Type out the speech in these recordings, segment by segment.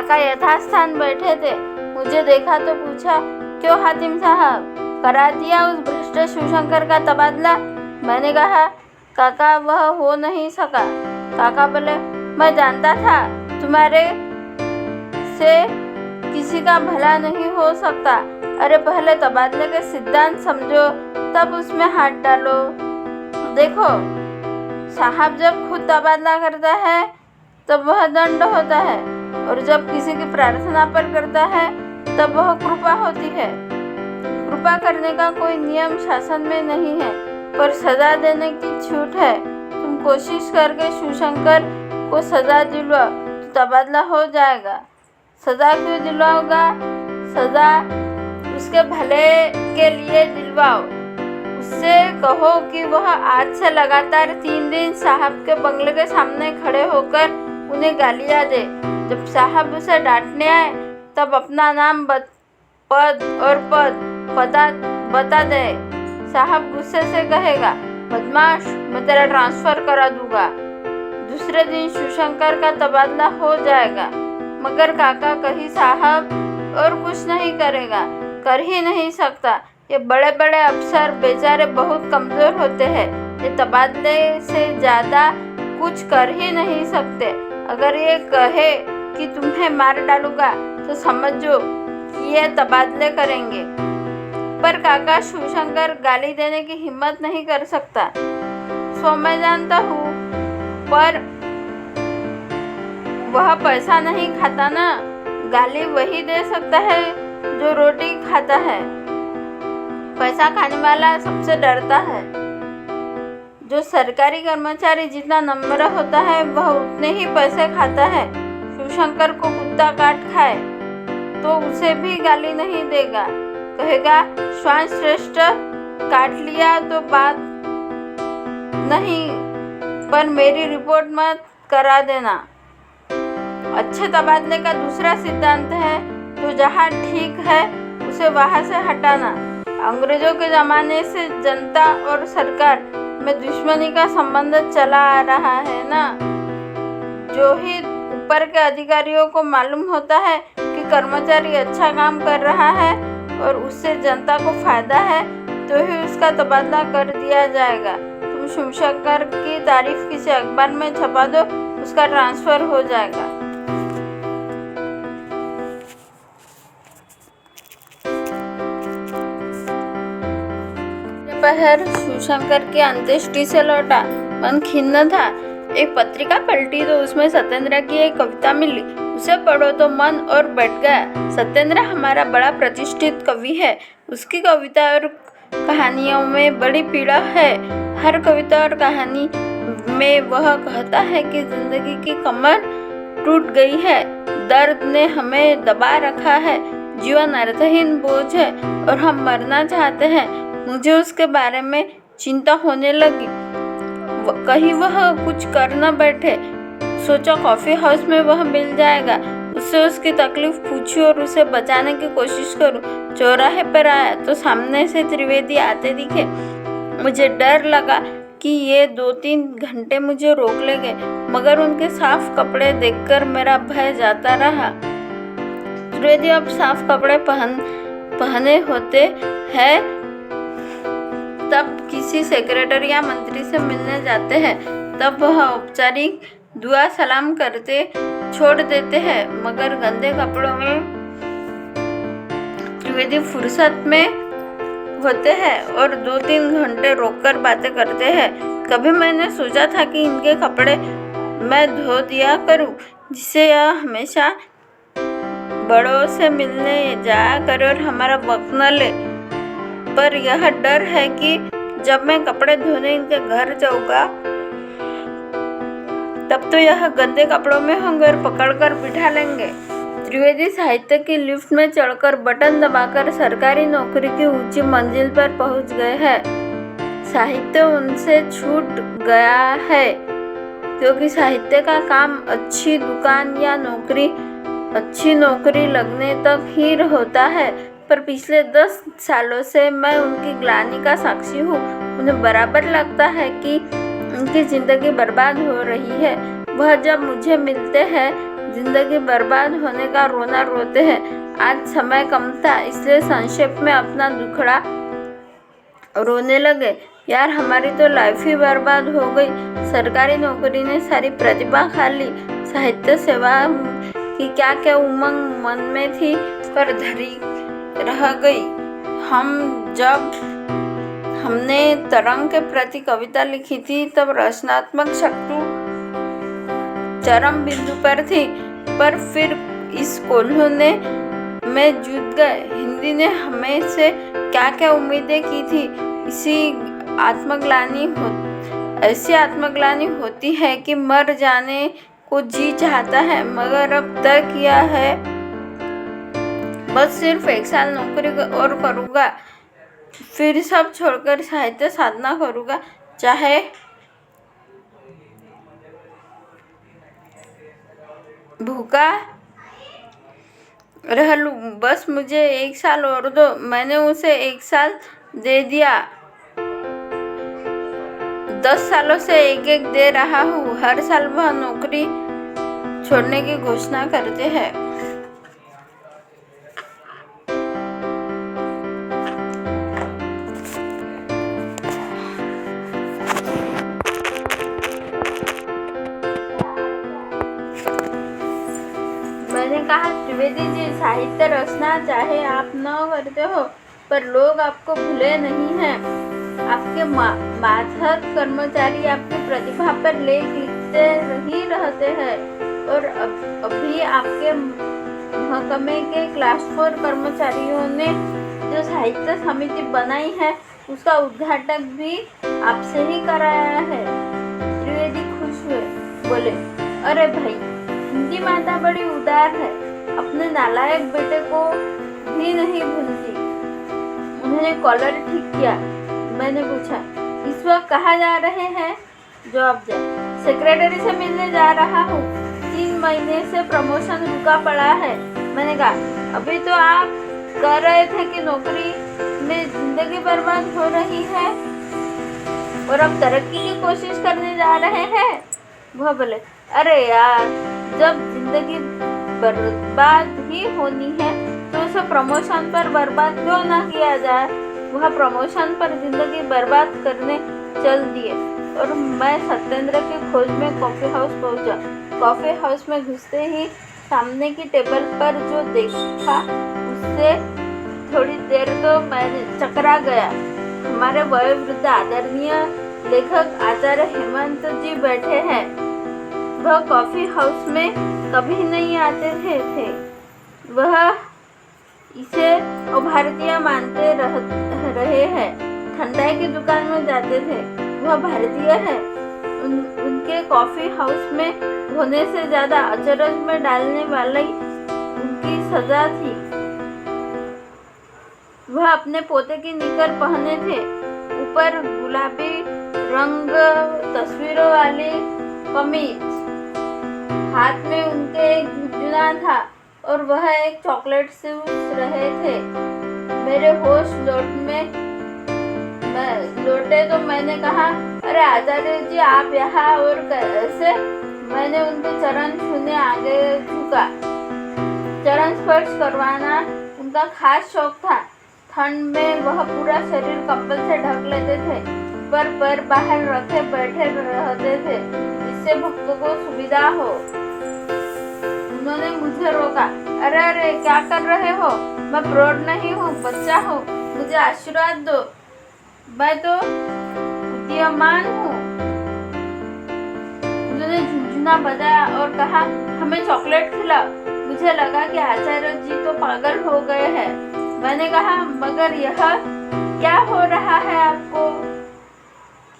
काका यथास्थान बैठे थे। मुझे देखा तो पूछा, क्यों हातिम साहब, करा दिया उस भ्रष्ट शिवशंकर का तबादला? मैंने कहा, काका वह हो नहीं सका। काका बोले, मैं जानता था तुम्हारे से किसी का भला नहीं हो सकता। अरे पहले तबादले के सिद्धांत समझो, तब उसमें हाथ डालो। देखो साहब, जब खुद तबादला करता है तब वह दंड होता है, और जब किसी की प्रार्थना पर करता है तब वह कृपा होती है। कृपा करने का कोई नियम शासन में नहीं है, पर सजा देने की छूट है। तुम कोशिश करके शिवशंकर को सजा दिलवाओ तो तबादला हो जाएगा। सजा क्यों दिलवाओगा? सजा उसके भले के लिए दिलवाओ। उससे कहो कि वह आज से लगातार 3 दिन साहब के बंगले के सामने खड़े होकर उन्हें गालियां दे। जब साहब उसे डांटने आए तब अपना नाम पद और पता बता दे। साहब गुस्से से कहेगा, बदमाश, मैं तेरा ट्रांसफर करा दूंगा। दूसरे दिन शिवशंकर का तबादला हो जाएगा। मगर काका कही साहब और कुछ नहीं करेगा, कर ही नहीं सकता। ये बड़े बड़े अफसर बेचारे बहुत कमज़ोर होते हैं, ये तबादले से ज़्यादा कुछ कर ही नहीं सकते। अगर ये कहे कि तुम्हें मार डालूंगा तो समझो कि ये तबादले करेंगे। पर काका शिवशंकर गाली देने की हिम्मत नहीं कर सकता। सो मैं जानता हूँ, पर वह पैसा नहीं खाता ना। गाली वही दे सकता है जो रोटी खाता है। पैसा खाने वाला सबसे डरता है। जो सरकारी कर्मचारी जितना नम्र होता है वह उतने ही पैसे खाता है। शिवशंकर को कुत्ता काट खाए तो उसे भी गाली नहीं देगा, कहेगा श्वान श्रेष्ठ काट लिया तो बात नहीं, पर मेरी रिपोर्ट मत करा देना। अच्छे तबादले का दूसरा सिद्धांत है, जो जहाँ ठीक है उसे वहाँ से हटाना। अंग्रेजों के ज़माने से जनता और सरकार में दुश्मनी का संबंध चला आ रहा है ना। जो ही ऊपर के अधिकारियों को मालूम होता है कि कर्मचारी अच्छा काम कर रहा है और उससे जनता को फायदा है, तो ही उसका तबादला कर दिया जाएगा। तुम शिवशंकर की तारीफ किसी अखबार में छपा दो, उसका ट्रांसफ़र हो जाएगा। दोपहर शिवशंकर की अंत्येष्टि से लौटा, मन खिन्न था। एक पत्रिका पलटी तो उसमें सत्येंद्र की एक कविता मिली। उसे पढ़ो तो मन और बैठ गया। सत्येंद्र हमारा बड़ा प्रतिष्ठित कवि है। उसकी कविता और कहानियों में बड़ी पीड़ा है। हर कविता और कहानी में वह कहता है कि जिंदगी की कमर टूट गई है, दर्द ने हमें दबा रखा है, जीवन अर्थहीन बोझ है और हम मरना चाहते हैं। मुझे उसके बारे में चिंता होने लगी। कहीं वह कुछ कर न बैठे। सोचा कॉफ़ी हाउस में वह मिल जाएगा, उससे उसकी तकलीफ पूछी और उसे बचाने की कोशिश करूं। चौराहे पर आया तो सामने से त्रिवेदी आते दिखे। मुझे डर लगा कि ये 2-3 घंटे मुझे रोक लेंगे, मगर उनके साफ कपड़े देखकर मेरा भय जाता रहा। त्रिवेदी अब साफ कपड़े पहने होते हैं तब किसी सेक्रेटरी या मंत्री से मिलने जाते हैं, तब वह औपचारिक दुआ सलाम करते छोड़ देते हैं। मगर गंदे कपड़ों में त्रिवेदी फुर्सत में होते हैं और 2-3 घंटे रोककर बातें करते हैं। कभी मैंने सोचा था कि इनके कपड़े मैं धो दिया करूं, जिससे यह हमेशा बड़ों से मिलने जाया करे और हमारा वक्त न ले। पर यह डर है कि जब मैं कपड़े धोने इनके घर जाऊंगा तब तो यह गंदे कपड़ों में होंगे और पकड़कर बिठा लेंगे। त्रिवेदी साहित्य की लिफ्ट में चढ़कर बटन दबाकर सरकारी नौकरी की ऊंची मंजिल पर पहुंच गए हैं। साहित्य उनसे छूट गया है, क्योंकि साहित्य का काम अच्छी दुकान या अच्छी नौकरी लगने तक ही होता है। पर पिछले 10 सालों से मैं उनकी ग्लानि का साक्षी हूँ। उन्हें बराबर लगता है कि उनकी ज़िंदगी बर्बाद हो रही है। वह जब मुझे मिलते हैं जिंदगी बर्बाद होने का रोना रोते हैं। आज समय कम था, इसलिए संक्षेप में अपना दुखड़ा रोने लगे। यार, हमारी तो लाइफ ही बर्बाद हो गई। सरकारी नौकरी ने सारी प्रतिभा खा ली। साहित्य सेवा की क्या क्या उमंग मन में थी, पर धरी रह गई। जब हमने तरंग के प्रति कविता लिखी थी, तब रचनात्मक शक्ति चरम बिंदु पर थी, पर फिर इस कोल्हू ने में जुट गए। हिंदी ने हमें से क्या क्या उम्मीदें की थी। ऐसी आत्मग्लानि होती है कि मर जाने को जी चाहता है, मगर अब तय किया है बस सिर्फ 1 साल नौकरी और करूँगा, फिर सब छोड़कर साहित्य साधना करूँगा, चाहे भूखा रह लूँ। बस मुझे 1 साल और दो। मैंने उसे 1 साल दे दिया। 10 सालों से एक दे रहा हूँ। हर साल वह नौकरी छोड़ने की घोषणा करते हैं। मैंने कहा, त्रिवेदी जी, साहित्य रचना चाहे आप न करते हो, पर लोग आपको भूले नहीं हैं। आपके मातहत कर्मचारी आपकी प्रतिभा पर लेख लिखते ही रहते हैं, और अभी आपके महकमे के क्लास 4 कर्मचारियों ने जो साहित्य समिति बनाई है, उसका उद्घाटन भी आपसे ही कराया है। त्रिवेदी खुश हुए, बोले, अरे भाई, हिंदी माता बड़ी उदार है, अपने नालायक बेटे को भी नहीं भूलती। उन्होंने कॉलर ठीक किया। मैंने पूछा, इस वक्त कहाँ जा रहे हैं? जवाब दिया, सेक्रेटरी से मिलने जा रहा हूँ। 3 महीने से प्रमोशन रुका पड़ा है। मैंने कहा, अभी तो आप कह रहे थे कि नौकरी में जिंदगी बर्बाद हो रही है और अब तरक्की की कोशिश करने जा रहे हैं। वह बोले, अरे यार, जब जिंदगी बर्बाद ही होनी है तो उसे प्रमोशन पर बर्बाद क्यों ना किया जाए। वह प्रमोशन पर जिंदगी बर्बाद करने चल दिए और मैं सत्येंद्र की खोज में कॉफी हाउस पहुंचा। कॉफी हाउस में घुसते ही सामने की टेबल पर जो देखा, उससे थोड़ी देर तो मैं चकरा गया। हमारे वयोवृद्ध आदरणीय लेखक आचार्य हेमंत जी बैठे हैं। वह कॉफी हाउस में कभी नहीं आते थे। वह इसे अभारतीय मानते रहे हैं। ठंडाई की दुकान में जाते थे। वह भारतीय है। उनके कॉफी हाउस में होने से ज्यादा अचरज में डालने वाली उनकी सजा थी। वह अपने पोते की निकर पहने थे, ऊपर गुलाबी रंग तस्वीरों वाली कमीज। हाथ में उनके एक झुंझुना था और वह एक चॉकलेट चूस रहे थे। मेरे होश लौटे तो मैंने कहा, अरे आचार्य जी, आप यहाँ और कैसे? मैंने उनके चरण छूने आगे झुका। चरण स्पर्श करवाना उनका खास शौक था। ठंड में वह पूरा शरीर कंबल से ढक लेते थे, पर पैर बाहर रखे बैठे रहते थे, जिससे भक्तों को सुविधा हो। उन्होंने मुझे रोका। अरे, क्या कर रहे हो? मैं प्रौढ़ नहीं हूँ, बच्चा हूँ, मुझे आशीर्वाद दो, मैं तो उदीयमान हूँ। उन्होंने झुनझुना बजाया और कहा, हमें चॉकलेट खिलाओ। मुझे लगा कि आचार्य जी तो पागल हो गए हैं। मैंने कहा, मगर यह क्या हो रहा है आपको?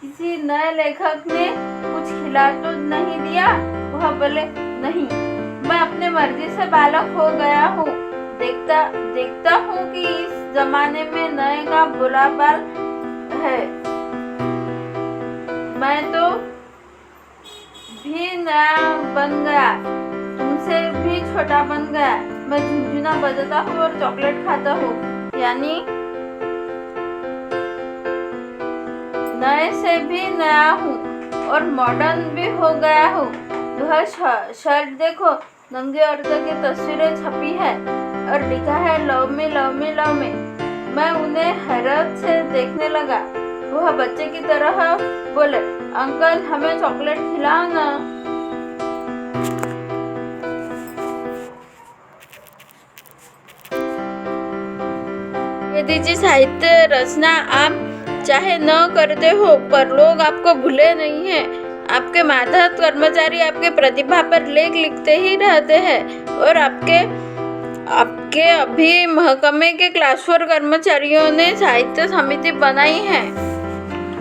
किसी नए लेखक ने कुछ खिला तो नहीं दिया? वह बोले, नहीं, मैं अपने मर्जी से बालक हो गया हूँ। देखता हूँ कि इस जमाने में नए का बुरा बाल है। मैं तो भी नया बन गया, तुमसे भी छोटा बन गया। मैं झुनझुना बजाता हूँ और चॉकलेट खाता हूँ, यानी नए से भी नया हूँ और मॉडर्न भी हो गया हूँ। वह शर्ट देखो, नंगे औरतों की तस्वीरें छपी है और लिखा है love me love me love me. मैं उन्हें हैरत से देखने लगा। वह बच्चे की तरह बोले, अंकल हमें चॉकलेट खिलाओ ना। द्विवेदी जी साहित्य रचना आप चाहे न करते हो, पर लोग आपको भूले नहीं हैं। आपके मातहत कर्मचारी आपके प्रतिभा पर लेख लिखते ही रहते हैं और आपके अभी महकमे के क्लास 4 कर्मचारियों ने साहित्य समिति बनाई है।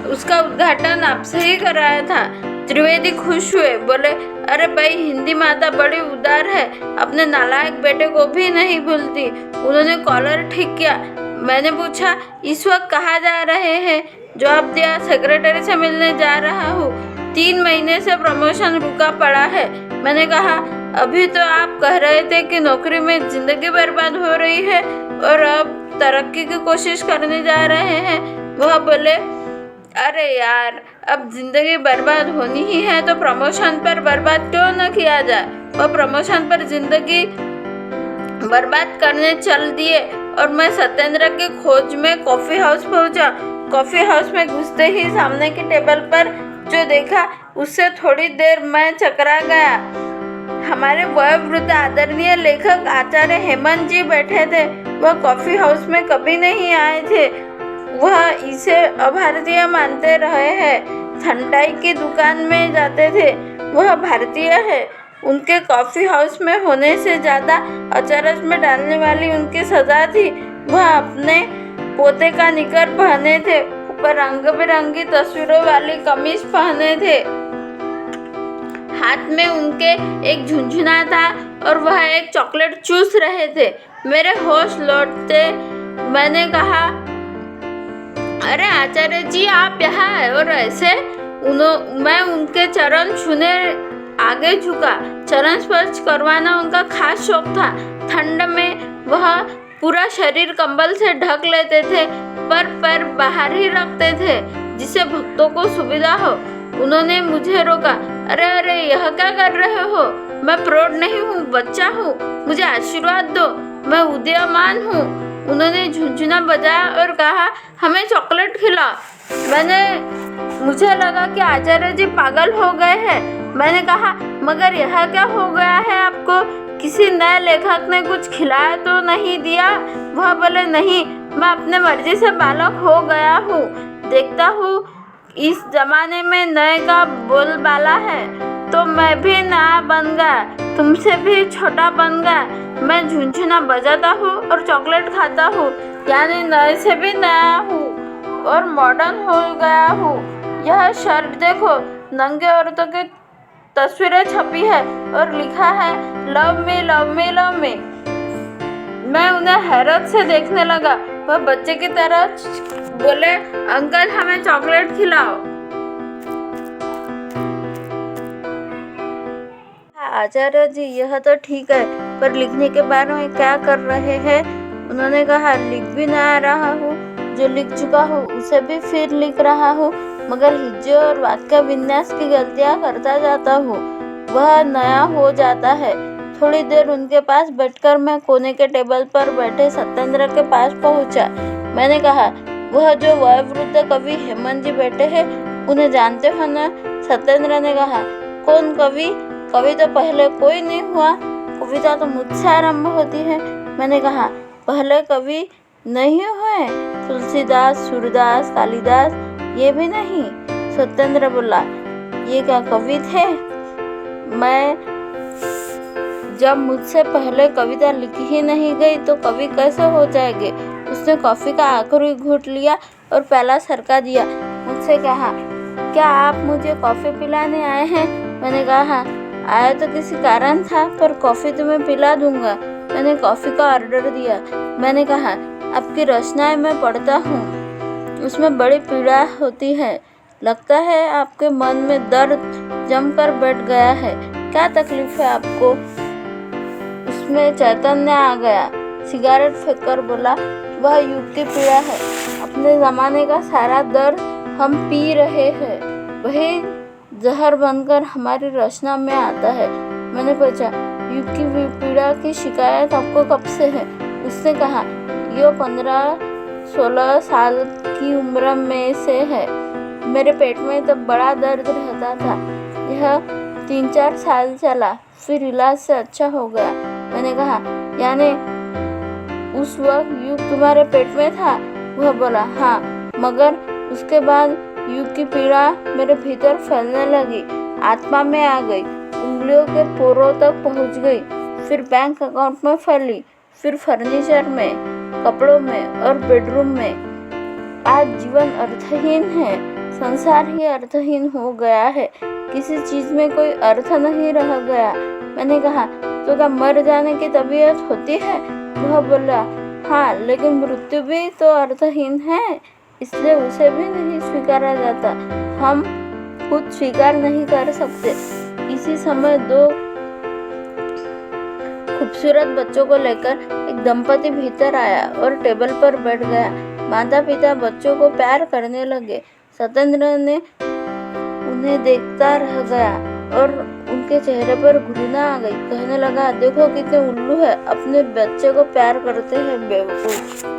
उसका उद्घाटन आपसे ही कराया था। त्रिवेदी खुश हुए, बोले, अरे भाई, हिंदी माता बड़ी उदार है, अपने नालायक बेटे को भी नहीं भूलती। उन्होंने कॉलर ठीक किया। मैंने पूछा, इस वक्त कहाँ जा रहे हैं? जवाब दिया, सेक्रेटरी से मिलने जा रहा हूँ। 3 महीने से प्रमोशन रुका पड़ा है। मैंने कहा, अभी तो आप कह रहे थे कि नौकरी में जिंदगी बर्बाद हो रही है और अब तरक्की की कोशिश करने जा रहे हैं। वह बोले, अरे यार, अब जिंदगी बर्बाद होनी ही है तो प्रमोशन पर बर्बाद क्यों न किया जाए। वह प्रमोशन पर जिंदगी बर्बाद करने चल दिए और मैं सत्येंद्र की खोज में कॉफी हाउस पहुंचा। कॉफी हाउस में घुसते ही सामने की टेबल पर जो देखा उससे थोड़ी देर मैं चकरा गया। हमारे वयोवृद्ध आदरणीय लेखक आचार्य हेमंत जी बैठे थे। वह कॉफी हाउस में कभी नहीं आए थे। वह इसे अभारतीय मानते रहे हैं। ठंडाई की दुकान में जाते थे। वह भारतीय है। उनके कॉफी हाउस में होने से ज़्यादा अचरज में डालने वाली उनकी सजा थी। वह अपने पोते का निकर पहने थे, ऊपर रंग बिरंगी तस्वीरों वाली कमीज पहने थे। हाथ में उनके एक झुनझुना था और वह एक चॉकलेट चूस रहे थे। मेरे होश लौटते मैंने कहा, अरे आचार्य जी, आप यहाँ है? और ऐसे मैं उनके चरण छूने आगे झुका। चरण स्पर्श करवाना उनका खास शौक था। ठंड में वह पूरा शरीर कंबल से ढक लेते थे, पर बाहर ही रखते थे जिससे भक्तों को सुविधा हो। उन्होंने मुझे रोका। अरे अरे, यह क्या कर रहे हो? मैं प्रौढ़ नहीं हूँ, बच्चा हूँ, मुझे आशीर्वाद दो, मैं उदीयमान हूँ। उन्होंने झुनझुना बजाया और कहा, हमें चॉकलेट खिलाओ। मुझे लगा कि आचार्य जी पागल हो गए हैं। मैंने कहा, मगर यह क्या हो गया है आपको? किसी नए लेखक ने कुछ खिलाया तो नहीं दिया? वह बोले, नहीं, मैं अपने मर्जी से बालक हो गया हूँ। देखता हूँ इस जमाने में नए का बोलबाला है, तो मैं भी नया बन गया, तुमसे भी छोटा बन गया। मैं झुनझुना बजाता हूँ और चॉकलेट खाता हूँ, यानी नए से भी नया हूँ और मॉडर्न हो गया हूँ। यह शर्ट देखो, नंगे औरतों की तस्वीरें छपी है और लिखा है love me love me love me. मैं उन्हें हैरत से देखने लगा। वह बच्चे की तरह बोले, अंकल हमें चॉकलेट खिलाओ। आचार्य जी, यह तो ठीक है, पर लिखने के बारे में क्या कर रहे हैं? उन्होंने कहा, लिख भी ना रहा हूँ, जो लिख चुका हूँ उसे भी फिर लिख रहा हूँ, मगर हिज्जे और वाक्य विन्यास की गलतियाँ करता जाता हूँ। वह नया हो जाता है। थोड़ी देर उनके पास बैठकर मैं कोने के टेबल पर बैठे सत्येंद्र के पास पहुँचा। मैंने कहा, वह जो वयोवृद्ध कवि हेमंत जी बैठे हैं, उन्हें जानते हो ना? सत्येंद्र ने कहा, कौन कवि? कवि तो पहले कोई नहीं हुआ, कविता तो मुझसे आरंभ होती है। मैंने कहा, पहले कवि नहीं हुए? तुलसीदास, सूरदास, कालिदास, ये भी नहीं? सत्येंद्र बोला, ये क्या कवि थे? मैं जब मुझसे पहले कविता लिखी ही नहीं गई तो कवि कैसे हो जाएंगे? उसने कॉफी का आखिरी घूंट लिया और प्याला सरका दिया। मुझसे कहा, क्या आप मुझे कॉफी पिलाने आए हैं? मैंने कहा, आया तो किसी कारण था, पर कॉफी तुम्हें पिला दूंगा। मैंने कॉफी का ऑर्डर दिया। मैंने कहा, आपकी रचनाएं मैं पढ़ता हूँ, उसमें बड़ी पीड़ा होती है। लगता है आपके मन में दर्द जमकर बैठ गया है। क्या तकलीफ है आपको? उसमें चैतन्य आ गया। सिगारेट फेंककर बोला, वह युग की पीड़ा है। अपने ज़माने का सारा दर्द हम पी रहे हैं, वही जहर बनकर हमारी रचना में आता है। मैंने पूछा, युग की पीड़ा की शिकायत आपको कब से है? उसने कहा, ये 15-16 साल की उम्र में से है। मेरे पेट में तब बड़ा दर्द रहता था। यह 3-4 साल चला, फिर इलाज से अच्छा हो गया। मैंने कहा, यानी उस वक्त युग तुम्हारे पेट में था? वह बोला, हाँ, मगर उसके बाद युग की पीड़ा मेरे भीतर फैलने लगी, आत्मा में आ गई, उंगलियों के पोरों तक पहुंच गई, फिर बैंक अकाउंट में फैली, फिर फर्नीचर में, कपड़ों में और बेडरूम में। आज जीवन अर्थहीन है, संसार ही अर्थहीन हो गया है, किसी चीज में कोई अर्थ नहीं रह गया। मैंने कहा, तो क्या मर जाने की तबीयत होती है? वह बोला, हाँ, लेकिन मृत्यु भी तो अर्थहीन है, इसलिए उसे भी नहीं स्वीकारा जाता। हम खुद स्वीकार नहीं कर सकते। इसी समय 2 खूबसूरत बच्चों को लेकर एक दंपति भीतर आया और टेबल पर बैठ गया। माता पिता बच्चों को प्यार करने लगे। सत्येंद्र ने उन्हें देखता रह गया और उनके चेहरे पर घृणा आ गई। कहने लगा, देखो कितने उल्लू है, अपने बच्चे को प्यार करते हैं, बेवकूफ।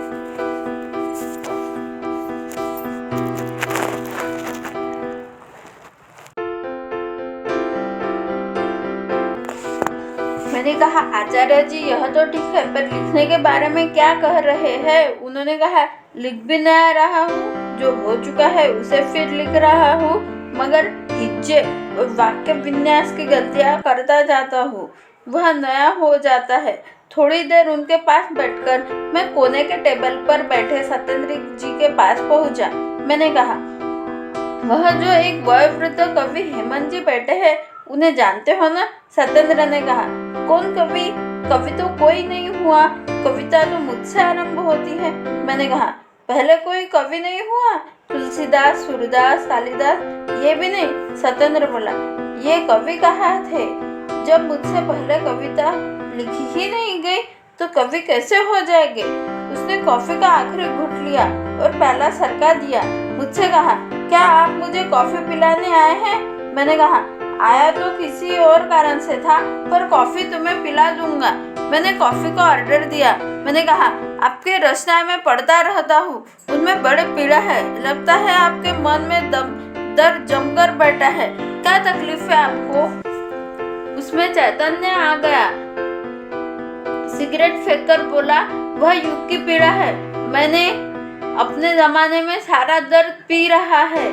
मैंने कहा, आचार्य जी, यह तो ठीक है, पर लिखने के बारे में क्या कह रहे हैं? उन्होंने कहा, लिख भी नहीं रहा हूँ, जो हो चुका है उसे फिर लिख रहा हूँ, मगर हिज्जे और वाक्य विन्यास की गलतियाँ करता जाता हूँ, वह नया हो जाता है। थोड़ी देर उनके पास बैठकर मैं कोने के टेबल पर बैठे सत्येंद्र जी के पास पहुंचा। मैंने कहा, वह जो एक वयोवृद्ध कवि हेमंत जी बैठे हैं, उन्हें जानते हो ना? सत्येंद्र ने कहा, कौन कवि? कवि तो कोई नहीं हुआ, कविता तो मुझसे आरंभ होती है। मैंने कहा, पहले कोई कवि नहीं हुआ? तुलसीदास, सूरदास, कालिदास, ये भी नहीं? सत्येंद्र बोला, ये कवि कहाँ थे? जब मुझसे पहले कविता लिखी ही नहीं गई तो कवि कैसे हो जाएंगे? उसने कॉफी का आखिरी घुट लिया और प्याला सरका दिया। मुझसे कहा, क्या आप मुझे कॉफी पिलाने आए हैं? मैंने कहा, आया तो किसी और कारण से था, पर कॉफी तुम्हें पिला दूंगा। मैंने कॉफी का ऑर्डर दिया। मैंने कहा, आपके रचनाएं में पढ़ता रहता हूँ, उनमें बड़े पीड़ा है, लगता है आपके मन में दर्द जमकर बैठा है। क्या तकलीफ है आपको? उसमें चैतन्य आ गया। सिगरेट फेंककर बोला, वह युग की पीड़ा है। मैंने अपने जमाने में सारा दर्द पी रहा है,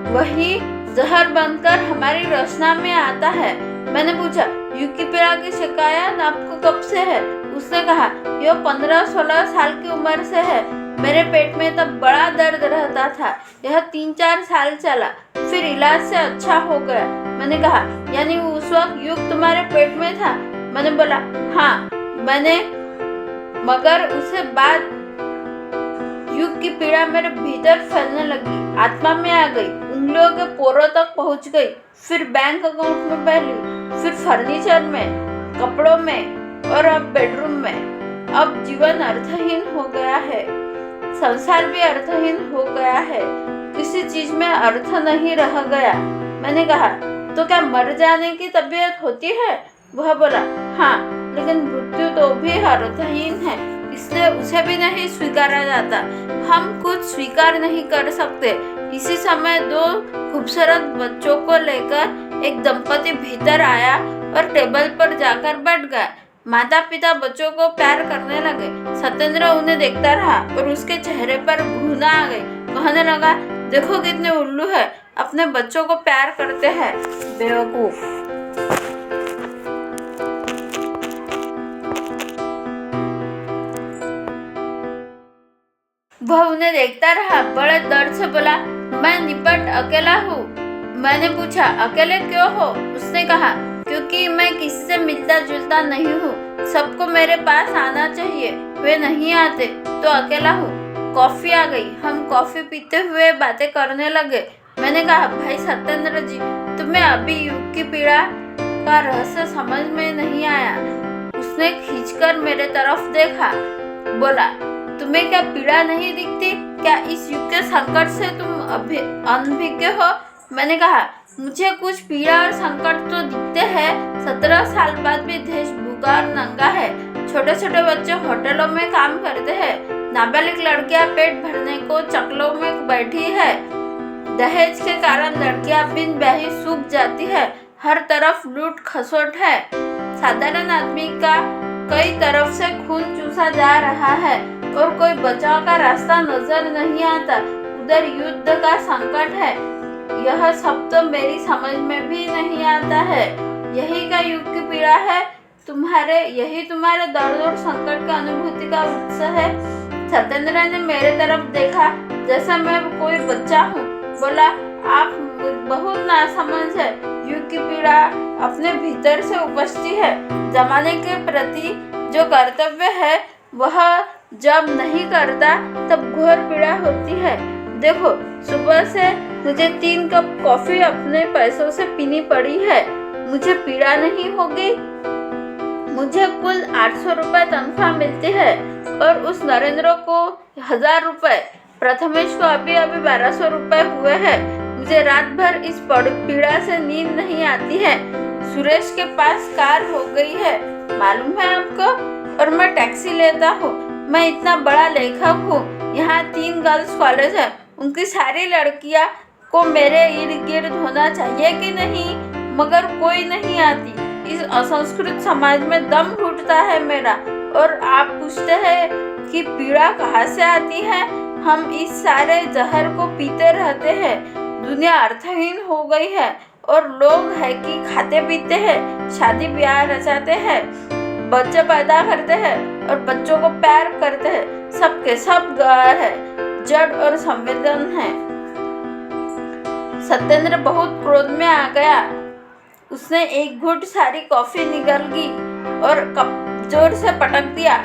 वही जहर बनकर हमारी रचना में आता है। मैंने पूछा, युग की पीड़ा की शिकायत आपको कब से है? उसने कहा, यह 15-16 साल की उम्र से है। मेरे पेट में तब बड़ा दर्द रहता था। यह 3-4 साल चला, फिर इलाज से अच्छा हो गया। मैंने कहा, यानी उस वक्त युग तुम्हारे पेट में था? मैंने बोला, हाँ, मगर उसके बाद युग की पीड़ा मेरे भीतर फैलने लगी, आत्मा में आ गई, उंगलियों के पोरों तक पहुंच गई, फिर बैंक अकाउंट में फैली, फिर फर्नीचर में, कपड़ों में और अब बेडरूम में। अब जीवन अर्थहीन हो गया है, संसार भी अर्थहीन हो गया है, किसी चीज में अर्थ नहीं रह गया। मैंने कहा, तो क्या मर जाने की तबीयत होती है? वह बोला, हाँ, लेकिन मृत्यु तो भी अर्थहीन है, इसलिए उसे भी नहीं स्वीकारा जाता। हम कुछ स्वीकार नहीं कर सकते। इसी समय 2 खूबसूरत बच्चों को लेकर एक दंपति भीतर आया और टेबल पर जाकर बैठ गया। माता पिता बच्चों को प्यार करने लगे। सत्येंद्र उन्हें देखता रहा और उसके चेहरे पर घृणा आ गई। कहने लगा, देखो कितने उल्लू है, अपने बच्चों को प्यार करते हैं, बेवकूफ। वह उन्हें देखता रहा, बड़े दर्द से बोला, मैं निपट अकेला हूँ। मैंने पूछा, अकेले क्यों हो? उसने कहा, क्योंकि मैं किसी से मिलता जुलता नहीं हूँ, सबको मेरे पास आना चाहिए, वे नहीं आते तो अकेला हूँ। कॉफी आ गई, हम कॉफी पीते हुए बातें करने लगे। मैंने कहा, भाई सत्येंद्र जी, तुम्हें अभी युग की पीड़ा का रहस्य समझ में नहीं आया। उसने खींचकर मेरे तरफ देखा, बोला, तुम्हें क्या पीड़ा नहीं दिखती? क्या इस युग के संकट से तुम अनभिज्ञ हो? मैंने कहा, मुझे कुछ पीड़ा और संकट तो दिखते हैं। 17 साल बाद भी देश भूखा और नंगा है। छोटे छोटे बच्चे होटलों में काम करते हैं। नाबालिग लड़कियां पेट भरने को चकलों में बैठी है। दहेज के कारण लड़कियां बिन ब्याही सूख जाती है। हर तरफ लूट खसोट है। साधारण आदमी का कई तरफ से खून चूसा जा रहा है और कोई बचाव का रास्ता नजर नहीं आता। उधर युद्ध का संकट है। यह सब तो मेरी समझ में भी नहीं आता है। यही का युग की पीड़ा है। यही तुम्हारे दर्द और संकट की अनुभूति का उत्स है। सत्येंद्र ने मेरे तरफ देखा जैसा मैं कोई बच्चा हूँ। बोला, आप बहुत नासमझ है। युग की पीड़ा अपने भीतर से उपजती है। जमाने के प्रति जो कर्तव्य है वह जब नहीं करता तब घोर पीड़ा होती है। देखो, सुबह से मुझे 3 कप कॉफी अपने पैसों से पीनी पड़ी है। मुझे पीड़ा नहीं होगी। मुझे कुल 800 रुपए तनख्वाह मिलती है और उस नरेंद्र को 1000 रुपए, प्रथमेश को अभी 1200 रुपए हुए हैं। मुझे रात भर इस पीड़ा से नींद नहीं आती है। सुरेश के पास कार हो गई है, मालूम है आपको, और मैं टैक्सी लेता हूँ। मैं इतना बड़ा लेखक हूँ। यहाँ 3 गर्ल्स कॉलेज है। उनकी सारी लड़कियाँ को मेरे इर्द गिर्द होना चाहिए कि नहीं, मगर कोई नहीं आती। इस असंस्कृत समाज में दम घुटता है मेरा। और आप पूछते हैं कि पीड़ा कहाँ से आती है। हम इस सारे जहर को पीते रहते हैं। दुनिया अर्थहीन हो गई है और लोग है कि खाते पीते हैं, शादी ब्याह रचाते हैं, बच्चे पैदा करते हैं और बच्चों को प्यार करते हैं। सबके सब गैर है, जड़ और संवेदन है। सत्येंद्र बहुत क्रोध में आ गया। उसने एक घूंट सारी कॉफी निगल और कप जोर से पटक दिया।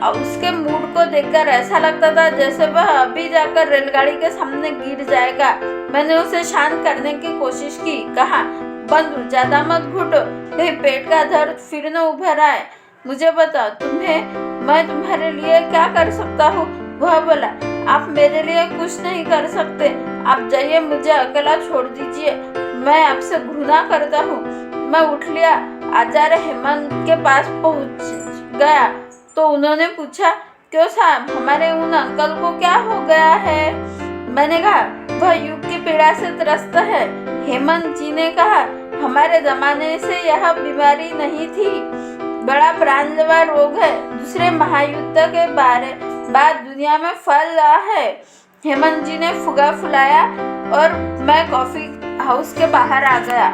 अब उसके मूड को देखकर ऐसा लगता था जैसे वह अभी जाकर रेलगाड़ी के सामने गिर जाएगा। मैंने उसे शांत करने की कोशिश की। कहा, बंधु, ज्यादा मत घुटो, कहीं पेट का दर्द फिर न उभर आए। मुझे बताओ, मैं तुम्हारे लिए क्या कर सकता हूँ। वह बोला, आप मेरे लिए कुछ नहीं कर सकते। आप जाइए, मुझे अकेला छोड़ दीजिए। मैं आपसे घृणा करता हूँ। मैं उठ लिया, आचार्य हेमंत के पास पहुँच गया तो उन्होंने पूछा, क्यों साहब, हमारे उन अंकल को क्या हो गया है। मैंने कहा, वह युग की पीड़ा से त्रस्त है। हेमंत जी ने कहा, हमारे जमाने से यह बीमारी नहीं थी, बड़ा प्राणलेवा रोग है। दूसरे महायुद्ध के बाद दुनिया में फैल रहा है। हेमंत जी ने फुगा फुलाया और मैं कॉफी हाउस के बाहर आ गया।